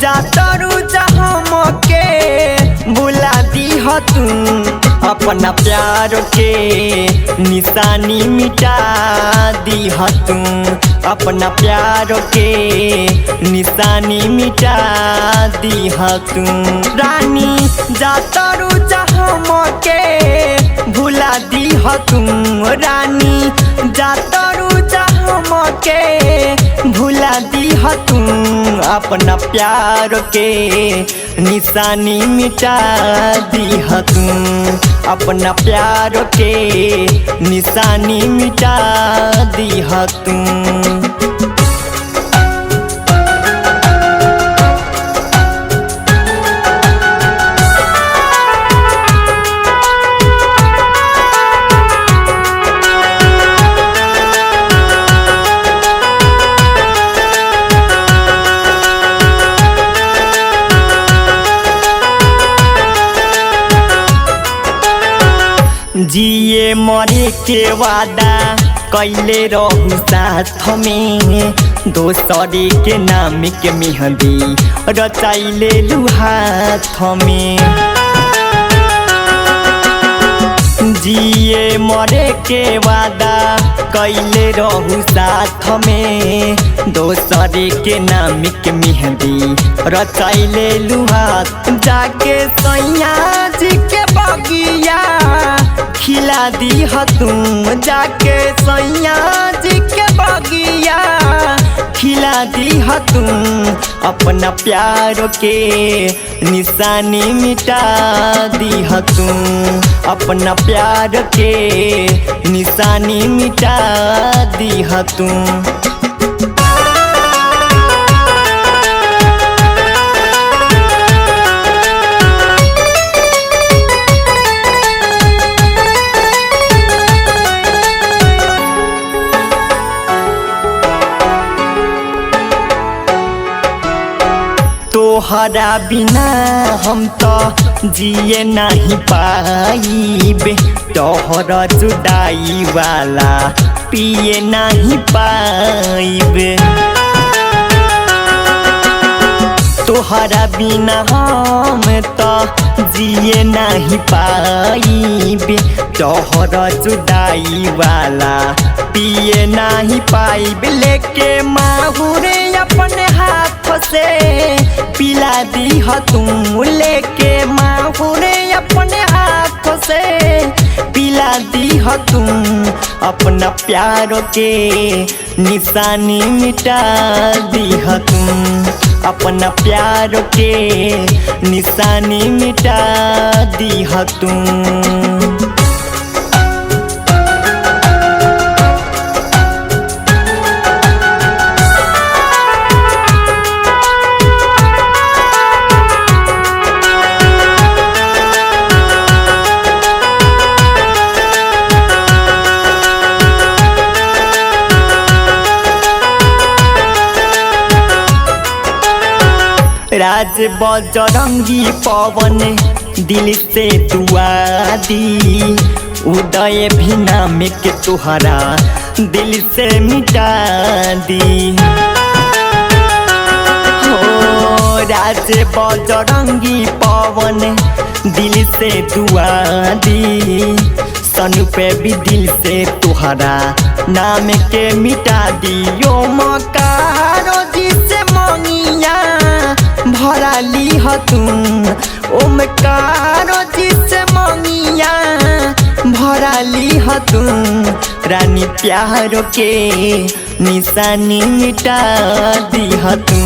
जातरू जहाँ के भुला दीह तू अपना प्यार के निशानी मिटा दीह तू अपना प्यार के निशानी मिटा दीह तू रानी जातरू जहाँ के भुला दीह तू रानी जातरू जहाँ के भुला दीह तू अपना प्यार के निशानी मिटा दीह तू अपना प्यार के निशानी मिटा दीह तू। जिए मरे के वादा कैले रहू साथ में दोसरे के नाम के मेहंदी रचाइले हाथ में जिए मरे के वादा कैले रहू साथ में दोसरे के नाम के मेहंदी रचाइले हाथ जाके सैया जी के बगिया खिला दीह तू जाके सैया जी के बगिया खिला दीह तू अपना प्यार के निशानी मिटा दीह तू अपना प्यार के निशानी मिटा दीह तू। तोहरा बिना हम तो जिए नहीं पाइबे तोहरा जुदाई वाला पिए नहीं पाइबे तोहरा बिना हम तो जिए नहीं पाइबे तोहरा जुदाई वाला पिए नहीं पाइबे लेके माहुरे अपने हाथ से पिला दीह तू लेके माहुरे अपने हाथ से पिला दीह तू अपना प्यार के निशानी मिटा दीह तू अपना प्यार के निशानी मिटा दीह तू। राज बजरंगी पवन दिल से दुआ दी उदय भी नाम के तुहरा दिल से मिटा दी हो राज बजरंगी पवन दिल से दुआ दी सन पे भी दिल से तुहरा नाम के मिटा दियो मकारो जिसे मंगिया भरा लीह तू ओमकारो जिसे मंगिया भरा लीह तू रानी प्यार के निशानी मिटा दीह तू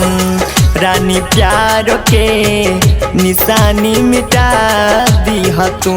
रानी प्यार के निशानी मिटा दीह तू।